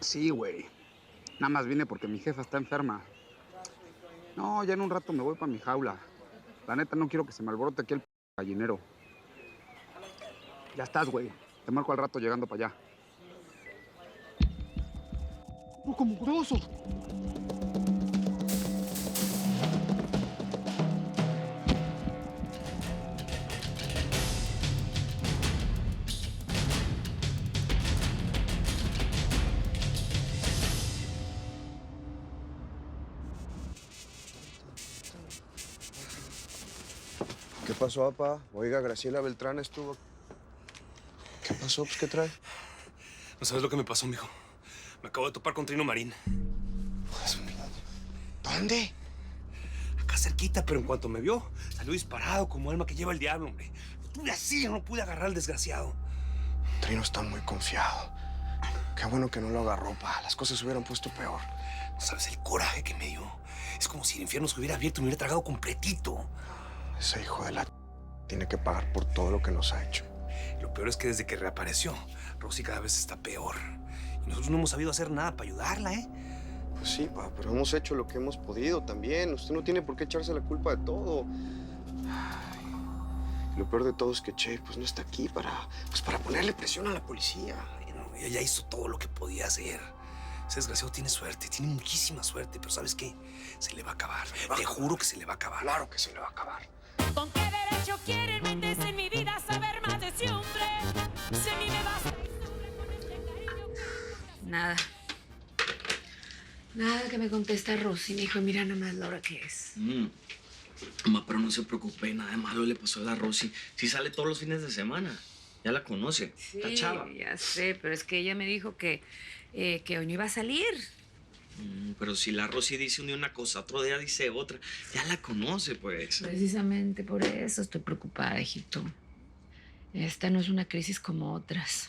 Sí, güey. Nada más vine porque mi jefa está enferma. No, ya en un rato me voy para mi jaula. La neta, no quiero que se me alborote aquí el gallinero. Ya estás, güey. Te marco al rato llegando para allá. ¡Oh, como grosso! ¿Qué pasó, papá? Oiga, Graciela Beltrán estuvo... ¿Qué pasó? Pues, ¿qué trae? No sabes lo que me pasó, mijo. Me acabo de topar con Trino Marín. ¿Dónde? Acá cerquita, pero en cuanto me vio, salió disparado como alma que lleva el diablo, hombre. Lo tuve así, no pude agarrar al desgraciado. Trino está muy confiado. Qué bueno que no lo agarró, pa. Las cosas se hubieran puesto peor. No sabes el coraje que me dio. Es como si el infierno se hubiera abierto y me hubiera tragado completito. Ese hijo de la... tiene que pagar por todo lo que nos ha hecho. Lo peor es que desde que reapareció, Rosy cada vez está peor. Y nosotros no hemos sabido hacer nada para ayudarla, ¿eh? Pues sí, pa, pero hemos hecho lo que hemos podido también. Usted no tiene por qué echarse la culpa de todo. Ay, y lo peor de todo es que Che, pues, no está aquí para ponerle presión a la policía. Bueno, ella ya hizo todo lo que podía hacer. Ese desgraciado tiene suerte, tiene muchísima suerte, pero ¿sabes qué? Se le va a acabar. Te juro que se le va a acabar. Claro que se le va a acabar. ¿Con qué derecho quieren meterse en mi vida, saber más de ese hombre? Si a mí me basta con este cariño. Nada. Nada que me contesta Rosy. Me dijo, mira nada más la hora que es. Mamá, pero no se preocupe, nada de malo le pasó a la Rosy. Sí sale todos los fines de semana. Ya la conoce. Sí, Está chava. ya sé, pero es que ella me dijo que hoy no iba a salir. Pero si la Rosy dice un día una cosa, otro día dice otra, ya la conoce, pues. Precisamente por eso estoy preocupada, hijito. Esta no es una crisis como otras.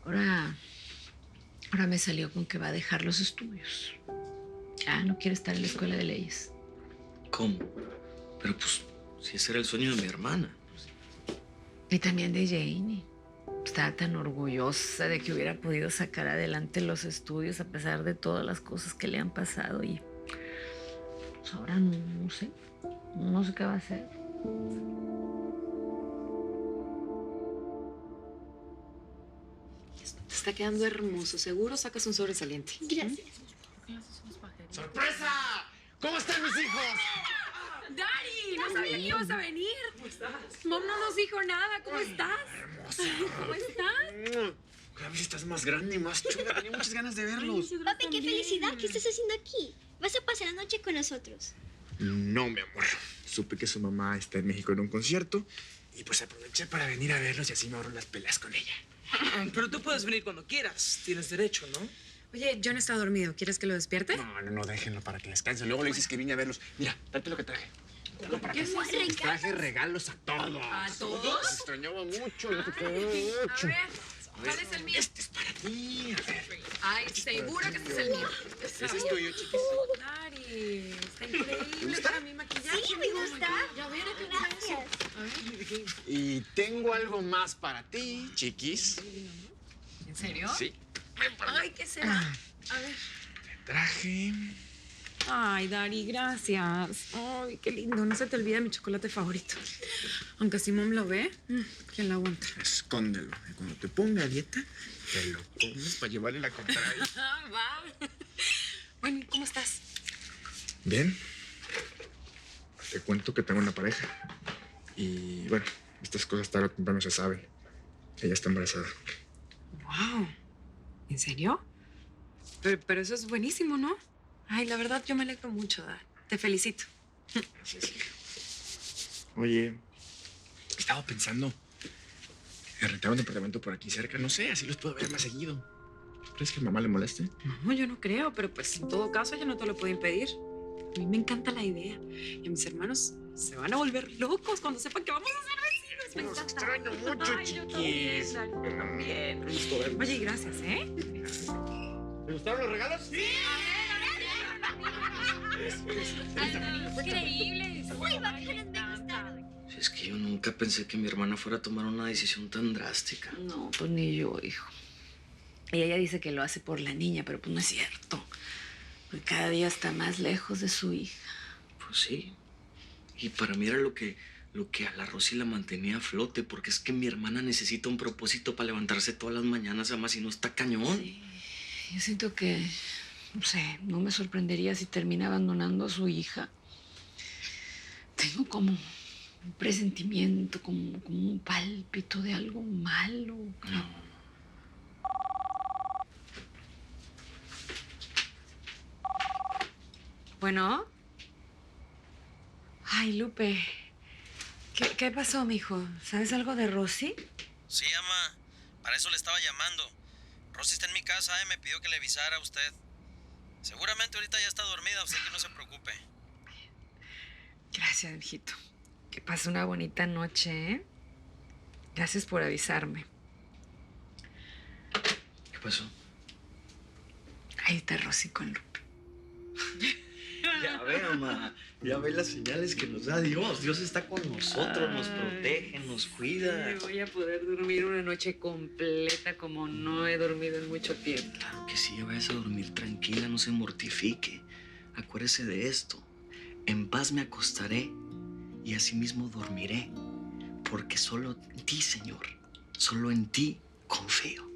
Ahora me salió con que va a dejar los estudios. Ya no quiere estar en la escuela de leyes. ¿Cómo? Pero pues, si ese era el sueño de mi hermana. Y también de Janie. Estaba tan orgullosa de que hubiera podido sacar adelante los estudios a pesar de todas las cosas que le han pasado. Y pues ahora no sé. No sé qué va a hacer. Te está quedando hermoso. Seguro sacas un sobresaliente. Gracias. ¡Sorpresa! ¿Cómo están mis hijos? ¡Dari! No sabía que ibas a venir. ¿Cómo estás? Mom no nos dijo nada. ¿Cómo estás? Hermosa. ¿Cómo estás? Cada vez estás más grande y más chula. Tenía muchas ganas de verlos. Papi, qué felicidad. ¿Qué estás haciendo aquí? ¿Vas a pasar la noche con nosotros? No, mi amor. Supe que su mamá está en México en un concierto y pues aproveché para venir a verlos y así me ahorro las peleas con ella. Pero tú puedes venir cuando quieras. Tienes derecho, ¿no? Oye, John está dormido. ¿Quieres que lo despierte? No, déjenlo para que descanse. Luego le dices que vine a verlos. Mira, date lo que traje. ¿Qué es eso? Les traje regalos a todos. ¿A todos? Los extrañaba mucho, los extrañaba A mucho. ver, ¿cuál es el mío? Este es para ti. A ver. Ay, seguro que este es el mío. Ese es tuyo, chiquis. Dari, está increíble para mi maquillaje. Sí, me gusta. Ya ver, Gracias. A ver. Y tengo algo más para ti, chiquis. ¿En serio? Sí. Ay, ¿qué será? A ver. Te traje... Ay, Dari, gracias. Ay, qué lindo. No se te olvide mi chocolate favorito. Aunque si Mom lo ve, ¿quién lo aguanta? Escóndelo. Y cuando te ponga a dieta, te lo comes para llevarle la contraria. Va. Bueno, ¿y cómo estás? Bien. Te cuento que tengo una pareja. Y bueno, estas cosas tarde o temprano se saben. Ella está embarazada. Wow. ¿En serio? Pero eso es buenísimo, ¿no? Ay, la verdad, yo me alegro mucho, Dar. Te felicito. Gracias. Oye, estaba pensando en rentar un departamento por aquí cerca. No sé, así los puedo ver más seguido. ¿Crees que a mamá le moleste? No, yo no creo, pero pues en todo caso ella no te lo puede impedir. A mí me encanta la idea. Y a mis hermanos se van a volver locos cuando sepan que vamos a ser vecinos. Me Los encanta. extraño mucho, Ay, yo también, chiquis. Dari, yo también. Me gustó verlos. Oye, y gracias, ¿eh? ¿Te gustaron los regalos? Sí. Uy, Increíbles. bácalas, me gustaron. Si es que yo nunca pensé que mi hermana fuera a tomar una decisión tan drástica. No, pues ni yo, hijo. Y ella dice que lo hace por la niña, pero pues no es cierto. Porque cada día está más lejos de su hija. Pues sí. Y para mí era lo que a la Rosy la mantenía a flote, porque es que mi hermana necesita un propósito para levantarse todas las mañanas, además, si no está cañón. Sí. Yo siento que, no sé, no me sorprendería si termina abandonando a su hija. Tengo como un presentimiento, como un pálpito de algo malo. No. Bueno. Ay, Lupe. ¿Qué pasó, mijo? ¿Sabes algo de Rosy? Sí, ama. Para eso le estaba llamando. Rosy está en mi casa y me pidió que le avisara a usted. Seguramente ahorita ya está dormida, usted que no se preocupe. Gracias, mijito. Que pase una bonita noche, ¿eh? Gracias por avisarme. ¿Qué pasó? Ahí está Rosy con Lupe. Ya ve, mamá. Ya ve las señales que nos da Dios. Dios está con nosotros, nos protege, nos cuida. Sí, voy a poder dormir una noche completa como no he dormido en mucho tiempo. Claro que sí, ya vayas a dormir tranquila, no se mortifique. Acuérdese de esto. En paz me acostaré y asimismo dormiré. Porque solo en ti, Señor, solo en ti confío.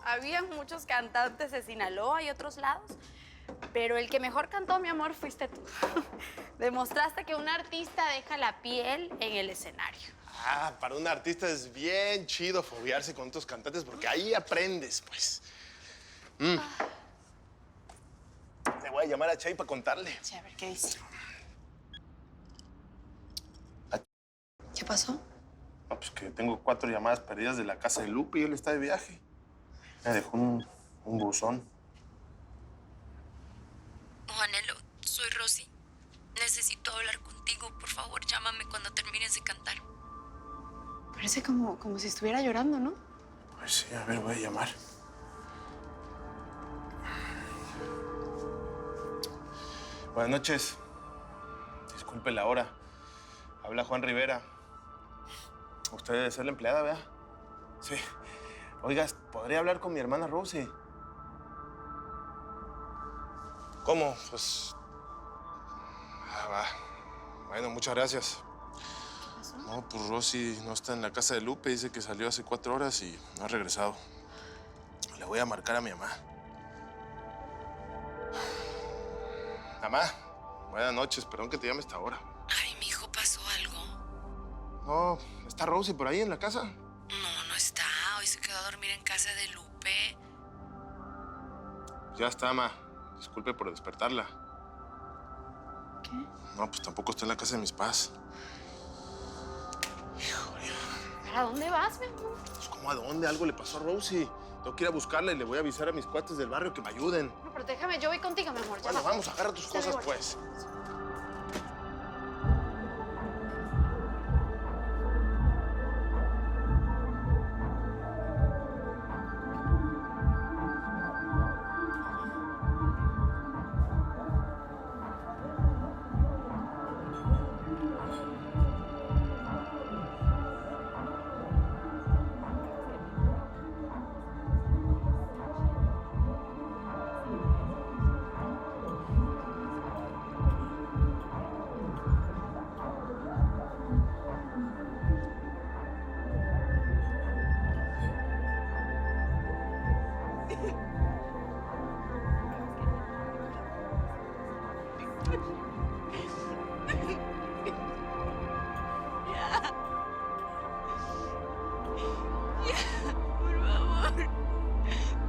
Había muchos cantantes de Sinaloa y otros lados, pero el que mejor cantó, mi amor, fuiste tú. Demostraste que un artista deja la piel en el escenario. Ah, para un artista es bien chido foguearse con otros cantantes porque ahí aprendes, pues. Le voy a llamar a Chay para contarle. Sí, a ver qué dice. ¿Qué pasó? No, pues que tengo 4 llamadas perdidas de la casa de Lupe y él está de viaje. Me dejó un buzón. Juanelo, soy Rosy. Necesito hablar contigo. Por favor, llámame cuando termines de cantar. Parece como si estuviera llorando, ¿no? Pues sí, a ver, voy a llamar. Buenas noches. Disculpe la hora. Habla Juan Rivera. Usted debe ser la empleada, ¿verdad? Sí. Oiga, ¿podría hablar con mi hermana Rosy? ¿Cómo? Pues... va. Bueno, muchas gracias. ¿Qué pasó? No, pues Rosy no está en la casa de Lupe. Dice que salió hace 4 horas y no ha regresado. Le voy a marcar a mi mamá. Mamá, buenas noches. Perdón que te llame a esta hora. Ay, mijo, ¿pasó algo? No, ¿está Rosy por ahí en la casa? No, no está. Hoy se quedó a dormir en casa de Lupe. Ya está, ma. Disculpe por despertarla. ¿Qué? No, pues tampoco está en la casa de mis padres. ¿Para dónde vas, mi amor? Pues, ¿cómo a dónde? Algo le pasó a Rosy. Tengo que ir a buscarla y le voy a avisar a mis cuates del barrio que me ayuden. No, pero déjame, yo voy contigo, mi amor. Ya Bueno, va. vamos, agarra tus Sale, cosas, gorda. pues.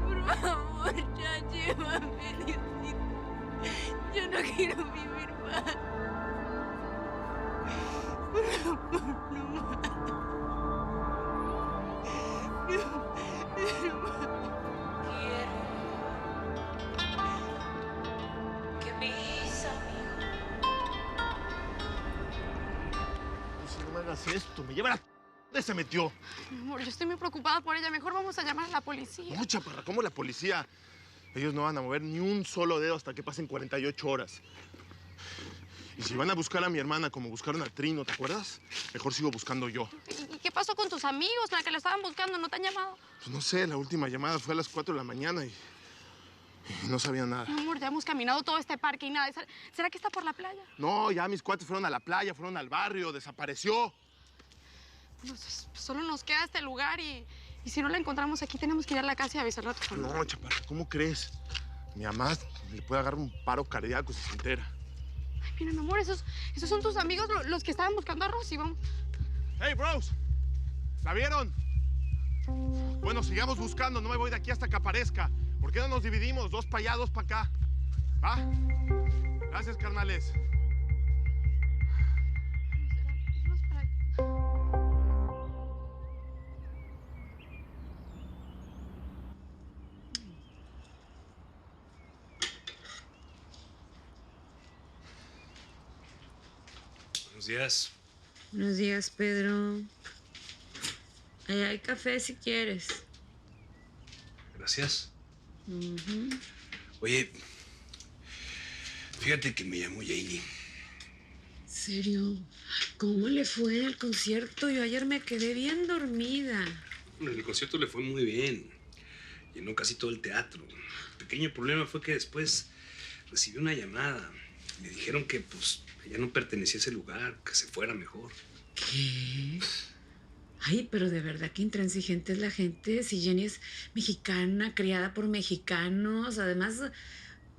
Por favor, ya llévame, Diosito. Yo no quiero vivir más. Por favor, no más. No más. Quiero que mi hija, Pues no me hagas esto. Me lleva la... ¿Dónde se metió? Mi amor, yo estoy muy preocupada por ella. Mejor vamos a llamar a la policía. No, chaparra, ¿cómo la policía? Ellos no van a mover ni un solo dedo hasta que pasen 48 horas. Y si van a buscar a mi hermana como buscaron a Trino, ¿te acuerdas? Mejor sigo buscando yo. ¿Y qué pasó con tus amigos, la que la estaban buscando? ¿No te han llamado? Pues no sé, la última llamada fue a las 4 de la mañana y no sabía nada. Mi amor, ya hemos caminado todo este parque y nada. ¿Será que está por la playa? No, ya mis cuates fueron a la playa, fueron al barrio, desapareció. Pues, solo nos queda este lugar y si no la encontramos aquí, tenemos que ir a la casa y avisarle a tu familia. No, chaparra, ¿cómo crees? Mi mamá le puede agarrar un paro cardíaco si se entera. Ay, mira, mi amor, esos son tus amigos, los que estaban buscando a Rosy, vamos. ¡Hey, bros! ¿La vieron? Bueno, sigamos buscando, no me voy de aquí hasta que aparezca. ¿Por qué no nos dividimos? 2 para allá, 2 para acá. ¿Va? Gracias, carnales. Buenos días. Buenos días, Pedro. Allá hay café si quieres. Gracias. Ujú. Oye, fíjate que me llamó Janie. ¿En serio? ¿Cómo le fue en el concierto? Yo ayer me quedé bien dormida. Bueno, el concierto le fue muy bien. Llenó casi todo el teatro. El pequeño problema fue que después recibió una llamada. Le dijeron que, pues, ella no pertenecía a ese lugar, que se fuera mejor. ¿Qué? Ay, pero de verdad que intransigente es la gente. Si Jenny es mexicana, criada por mexicanos. Además,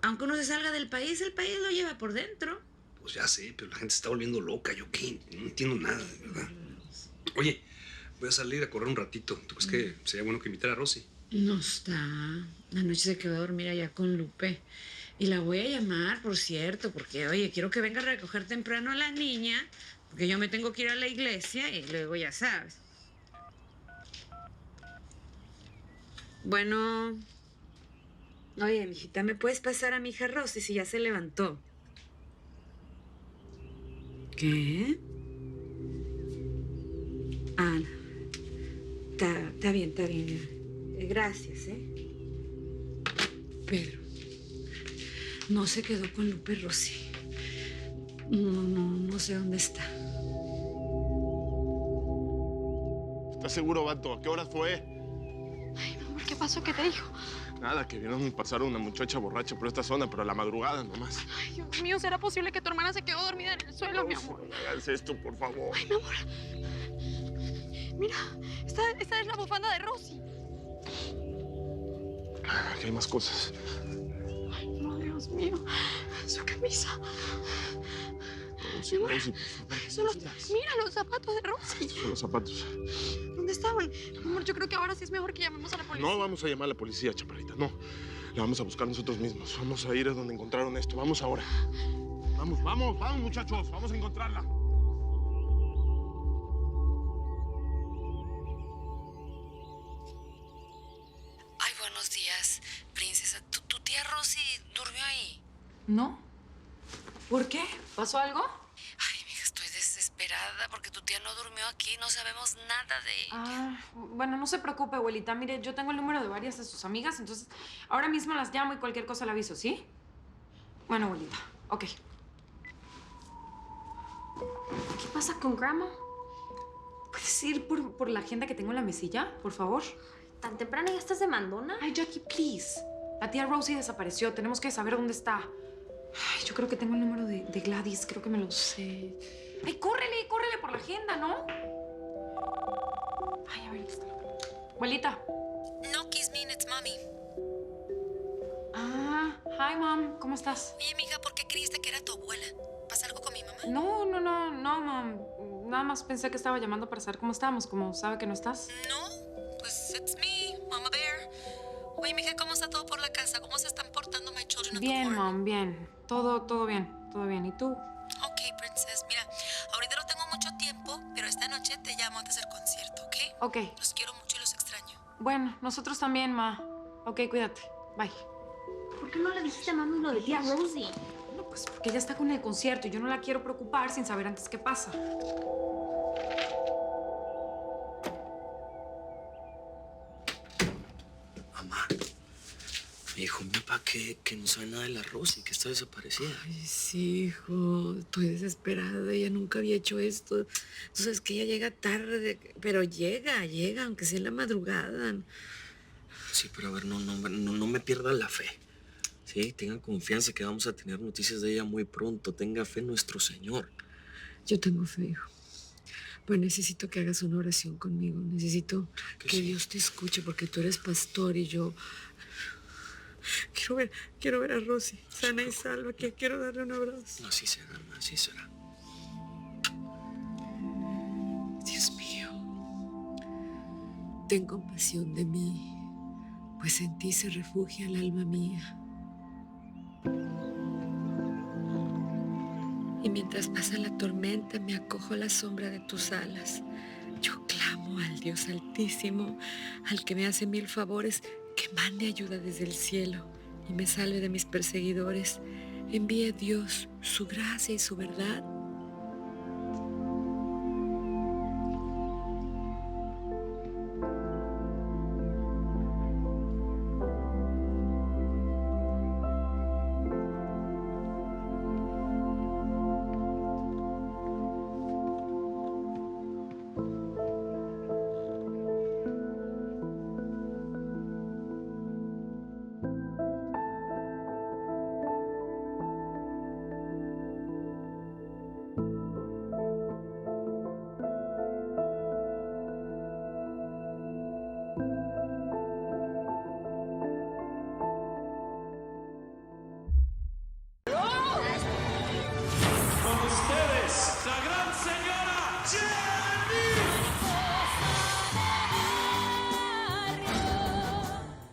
aunque uno se salga del país, el país lo lleva por dentro. Pues ya sé, pero la gente se está volviendo loca. ¿Yo qué? No entiendo nada, de verdad. Oye, voy a salir a correr un ratito. ¿Tú crees que sería bueno que invitara a Rosy? No está. Anoche se quedó a dormir allá con Lupe. Y la voy a llamar, por cierto, porque, oye, quiero que venga a recoger temprano a la niña, porque yo me tengo que ir a la iglesia y luego ya sabes. Bueno. Oye, mijita, ¿me puedes pasar a mi hija Rosy si ya se levantó? ¿Qué? Ah, está bien, está bien. Gracias, Pedro, no se quedó con Lupe Rosy. No sé dónde está. ¿Estás seguro, vato? ¿A qué hora fue? Ay, mi amor, ¿qué pasó? ¿Qué te dijo? Nada, que vieron pasar una muchacha borracha por esta zona, pero a la madrugada nomás. Ay, Dios mío, ¿será posible que tu hermana se quedó dormida en el suelo, mi amor? No hagas esto, por favor. Ay, mi amor. Mira, esta es la bufanda de Rosy. Aquí hay más cosas. Ay, no, Dios mío. Su camisa. Rosy, Rosy, Mira los zapatos de Rosy. son los zapatos. ¿Dónde estaban? Mi amor, yo creo que ahora sí es mejor que llamemos a la policía. No vamos a llamar a la policía, chaparrita, no. La vamos a buscar nosotros mismos. Vamos a ir a donde encontraron esto. Vamos ahora. Vamos, muchachos. Vamos a encontrarla. Ay, buenos días, princesa. ¿Tu tía Rosy durmió ahí? ¿No? ¿Por qué? ¿Pasó algo? Ay, mija, estoy desesperada porque tu tía no durmió aquí. No sabemos nada de ella. Ah, bueno, no se preocupe, abuelita. Mire, yo tengo el número de varias de sus amigas, entonces ahora mismo las llamo y cualquier cosa le aviso, ¿sí? Bueno, abuelita, ok. ¿Qué pasa con Grandma? ¿Puedes ir por la agenda que tengo en la mesilla, por favor? ¿Tan temprano ya estás de mandona? Ay, Jackie, please. La tía Rosie desapareció. Tenemos que saber dónde está. Ay, yo creo que tengo el número de Gladys. Creo que me lo sé. Ay, córrele por la agenda, ¿no? Ay, a ver, está. Abuelita. No, kiss me, it's mommy. Ah, hi, mom. ¿Cómo estás? Oye, mija, ¿por qué creíste que era tu abuela? ¿Pasa algo con mi mamá? No, mom. Nada más pensé que estaba llamando para saber cómo estamos. Como sabe que no estás. No, pues it's me, Mama Bear. Oye, mija, ¿cómo está todo por la casa? ¿Cómo se están portando my children? Bien, mom, bien. Todo bien. ¿Y tú? Ok, princess. Mira, ahorita no tengo mucho tiempo, pero esta noche te llamo antes del concierto, ¿ok? Ok. Los quiero mucho y los extraño. Bueno, nosotros también, ma. Ok, cuídate. Bye. ¿Por qué no le dijiste a mami lo de tía Rosie? No, pues porque ella está con el concierto y yo no la quiero preocupar sin saber antes qué pasa. Mamá, me dijo mi papá que que no sabe nada de la Rosy, que está desaparecida. Ay, sí, hijo, estoy desesperada. Ella nunca había hecho esto. Tú sabes que ella llega tarde, pero llega, aunque sea en la madrugada. Sí, pero a ver, no me pierda la fe. Sí, tengan confianza que vamos a tener noticias de ella muy pronto. Tenga fe en nuestro Señor. Yo tengo fe, hijo. Pero necesito que hagas una oración conmigo. Necesito que Dios te escuche porque tú eres pastor y yo... Quiero ver a Rosy sana y salva, que quiero darle un abrazo. Así será, Alma, así será. Dios mío, ten compasión de mí, pues en ti se refugia el alma mía. Y mientras pasa la tormenta, me acojo a la sombra de tus alas. Yo clamo al Dios Altísimo, al que me hace 1000 favores, que mande ayuda desde el cielo y me salve de mis perseguidores. Envíe Dios su gracia y su verdad